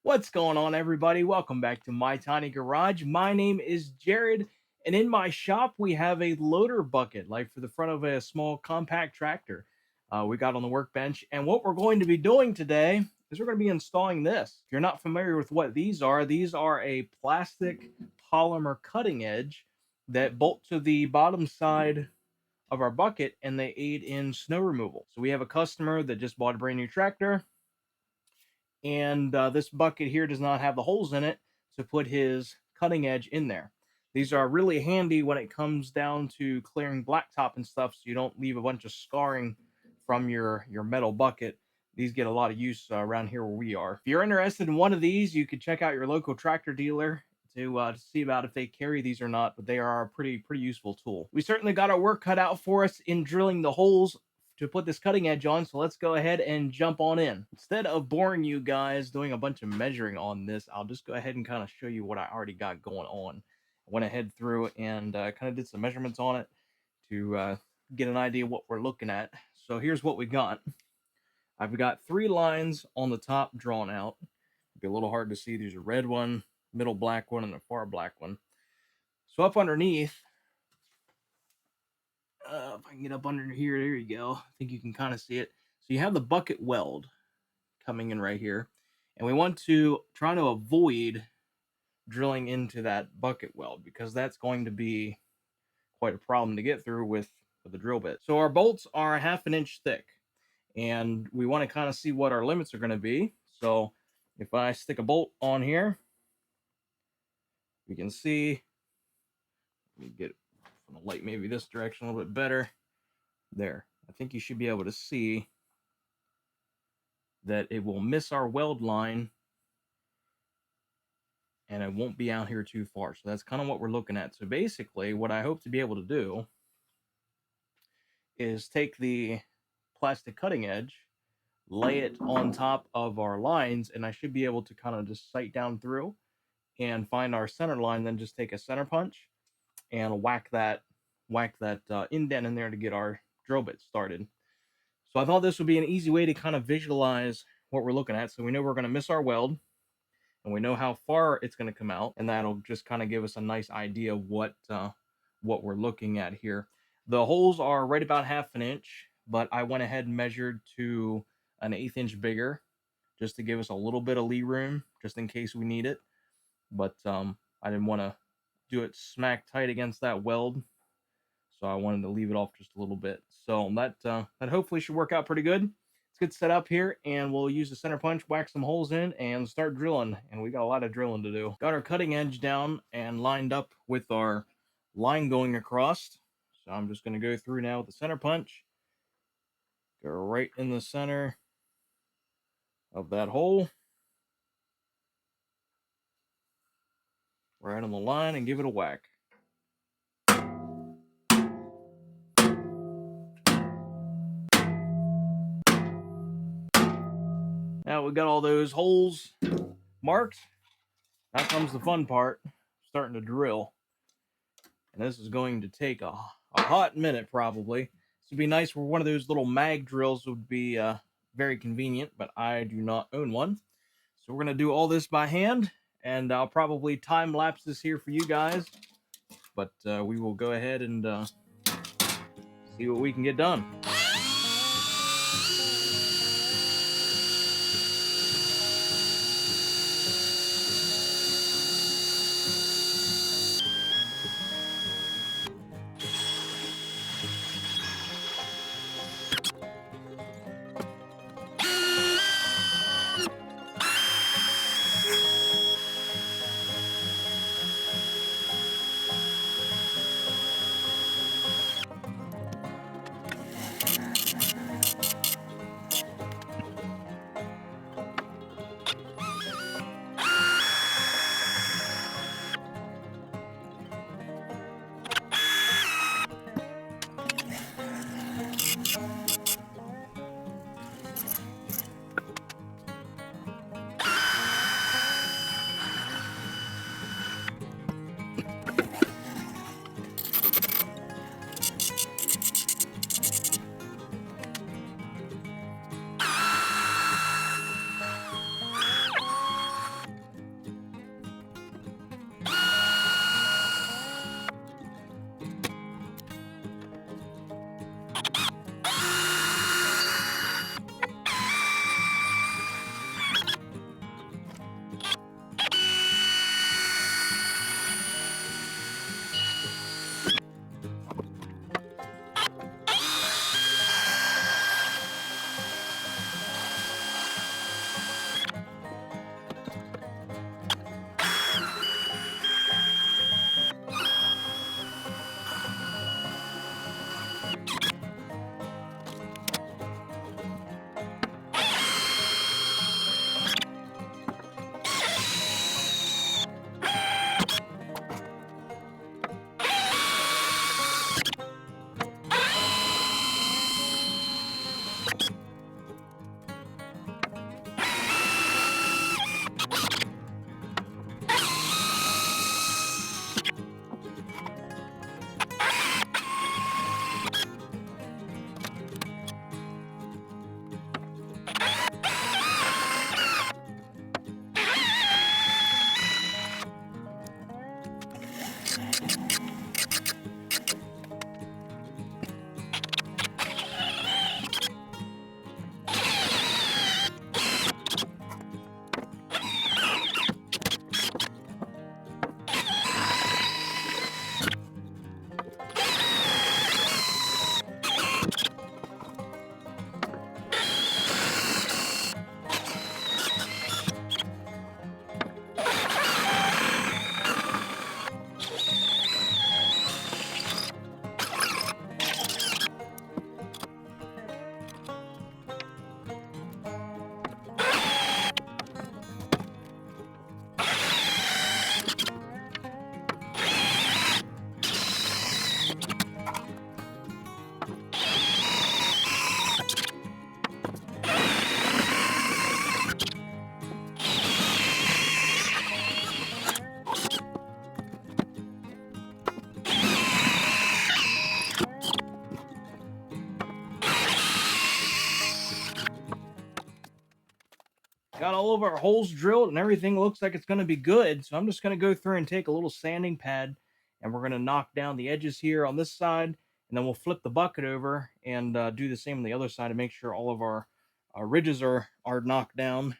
What's going on, everybody? Welcome back to my tiny garage. My name is Jared, and in my shop, we have a loader bucket, like for the front of a small compact tractor. We got on the workbench, and what we're going to be doing today is we're going to be installing this. If you're not familiar with what these are a plastic polymer cutting edge that bolt to the bottom side of our bucket, and they aid in snow removal. So we have a customer that just bought a brand new tractor, and this bucket here does not have the holes in it to put his cutting edge in there. These are really handy when it comes down to clearing blacktop and stuff, so you don't leave a bunch of scarring from your metal bucket. These get a lot of use around here where we are. If you're interested in one of these, you could check out your local tractor dealer to see about if they carry these or not, but they are a pretty useful tool. We certainly got our work cut out for us in drilling the holes to put this cutting edge on, so let's go ahead and jump on in. Instead of boring you guys doing a bunch of measuring on this, I'll just go ahead and kind of show you what I already got going on. I went ahead through and kind of did some measurements on it to get an idea what we're looking at. So here's what we got. I've got 3 lines on the top drawn out. It'd be a little hard to see. There's a red one, middle black one, and a far black one. So up underneath, if I can get up under here, there you go. I think you can kind of see it. So you have the bucket weld coming in right here, and we want to try to avoid drilling into that bucket weld because that's going to be quite a problem to get through with the drill bit. So our bolts are 1/2 inch thick, and we want to kind of see what our limits are going to be. So if I stick a bolt on here, we can see, let me get it from the light, maybe this direction a little bit better. There, I think you should be able to see that it will miss our weld line and it won't be out here too far. So that's kind of what we're looking at. So basically what I hope to be able to do is take the plastic cutting edge, lay it on top of our lines, and I should be able to kind of just sight down through and find our center line, then just take a center punch and whack that indent in there to get our drill bit started. So I thought this would be an easy way to kind of visualize what we're looking at. So we know we're going to miss our weld, and we know how far it's going to come out, and that'll just kind of give us a nice idea of what we're looking at here. The holes are right about 1/2 inch, but I went ahead and measured to an 1/8 inch bigger just to give us a little bit of lee room just in case we need it. But I didn't want to do it smack tight against that weld, so I wanted to leave it off just a little bit. So that hopefully should work out pretty good. Let's get set up here, and we'll use the center punch, whack some holes in, and start drilling. And we got a lot of drilling to do. Got our cutting edge down and lined up with our line going across. So I'm just going to go through now with the center punch. Go right in the center of that hole, right on the line, and give it a whack. Now we got all those holes marked. Now comes the fun part, starting to drill. And this is going to take a hot minute probably. This would be nice where one of those little mag drills would be very convenient, but I do not own one. So we're going to do all this by hand, and I'll probably time lapse this here for you guys, but we will go ahead and see what we can get done. got all of our holes drilled and everything looks like it's going to be good. So I'm just going to go through and take a little sanding pad and we're going to knock down the edges here on this side. And then we'll flip the bucket over and do the same on the other side to make sure all of our ridges are knocked down.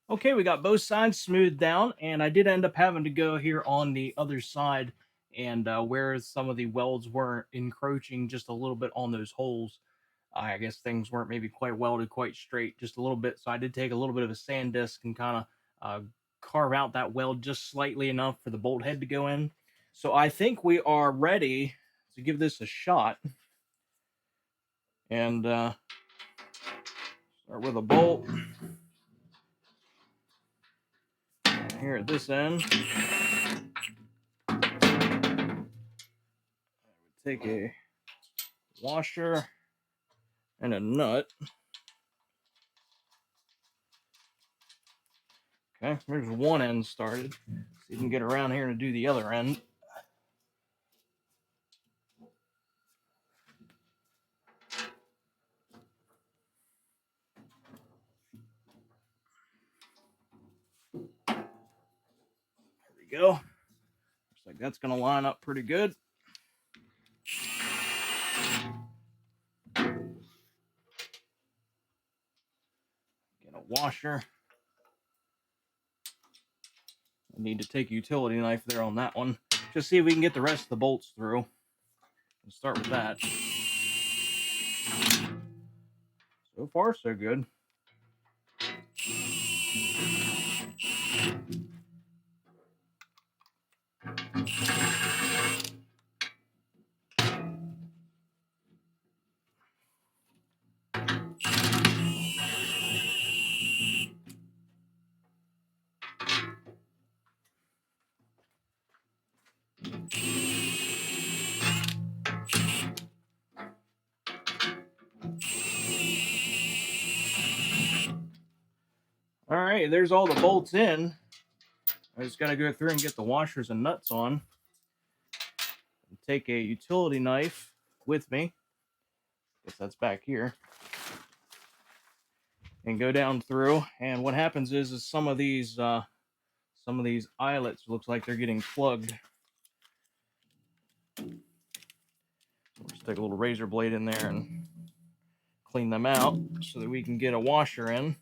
Okay, we got both sides smoothed down, and I did end up having to go here on the other side and where some of the welds were encroaching just a little bit on those holes. I guess things weren't maybe quite welded quite straight, just a little bit. So I did take a little bit of a sand disc and kind of carve out that weld just slightly enough for the bolt head to go in. So I think we are ready to give this a shot. And start with a bolt. Here at this end, I would take a washer and a nut. Okay, there's one end started. See if you can get around here and do the other end. There we go. Looks like that's going to line up pretty good. Get a washer. I need to take a utility knife there on that one. Just see if we can get the rest of the bolts through. Let's start with that. So far, so good. All right, there's all the bolts in. I just got to go through and get the washers and nuts on. Take a utility knife with me. Guess that's back here. And go down through. And what happens is some of these eyelets looks like they're getting plugged. We'll just take a little razor blade in there and clean them out so that we can get a washer in.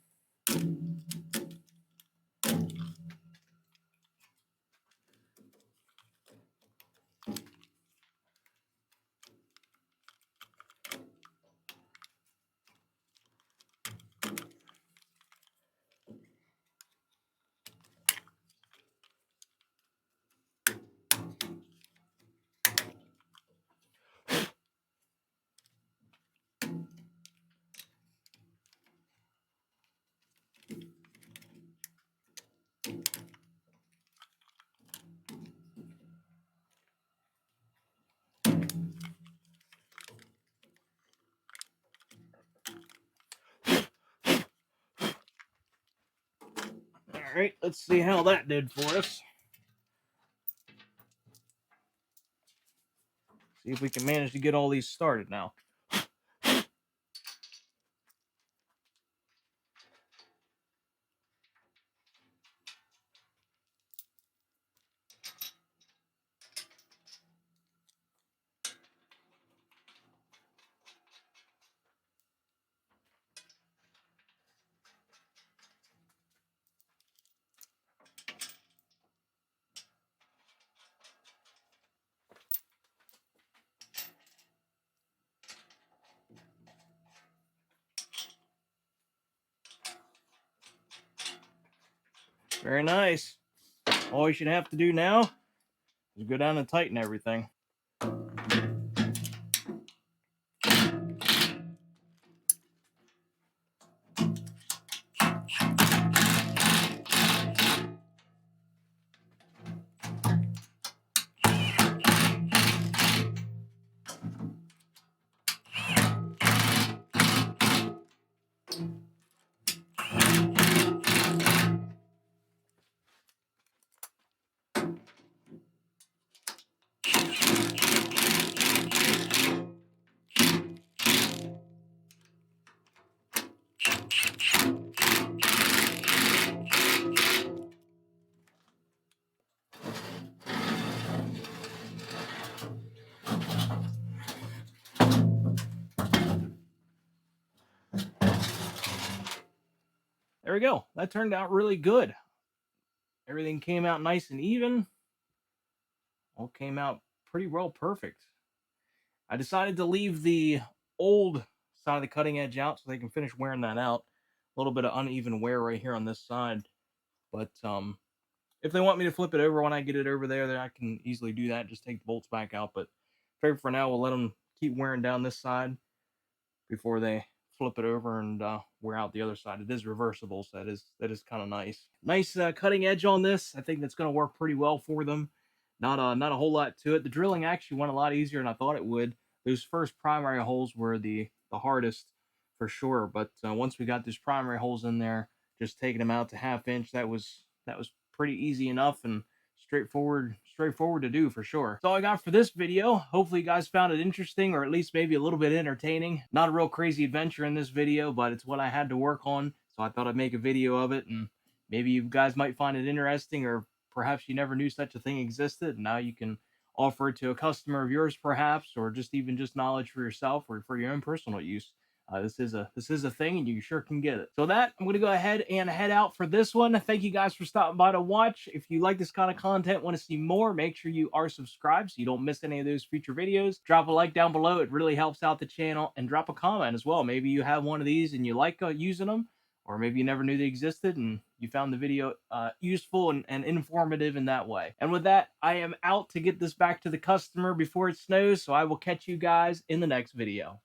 All right, let's see how that did for us. See if we can manage to get all these started now. Very nice. All you should have to do now is go down and tighten everything. There we go. That turned out really good. Everything came out nice and even. All came out pretty well perfect. I decided to leave the old side of the cutting edge out so they can finish wearing that out. A little bit of uneven wear right here on this side. But if they want me to flip it over when I get it over there, then I can easily do that. Just take the bolts back out. But for now, we'll let them keep wearing down this side before they flip it over and wear out the other side. It is reversible, so that is kind of nice. Nice cutting edge on this. I think that's going to work pretty well for them. Not a whole lot to it. The drilling actually went a lot easier than I thought it would. Those first primary holes were the hardest for sure, but once we got those primary holes in there, just taking them out to 1/2 inch, that was pretty easy enough and straightforward to do for sure. That's all I got for this video. Hopefully you guys found it interesting, or at least maybe a little bit entertaining. Not a real crazy adventure in this video, but it's what I had to work on, so I thought I'd make a video of it, and maybe you guys might find it interesting, or perhaps you never knew such a thing existed, and now you can offer it to a customer of yours perhaps, or just even just knowledge for yourself or for your own personal use. This is a thing, and you sure can get it. So that, I'm going to go ahead and head out for this one. Thank you guys for stopping by to watch. If you like this kind of content, want to see more, make sure you are subscribed so you don't miss any of those future videos. Drop a like down below. It really helps out the channel. And drop a comment as well. Maybe you have one of these and you like using them, or maybe you never knew they existed and you found the video useful and informative in that way. And with that, I am out to get this back to the customer before it snows, so I will catch you guys in the next video.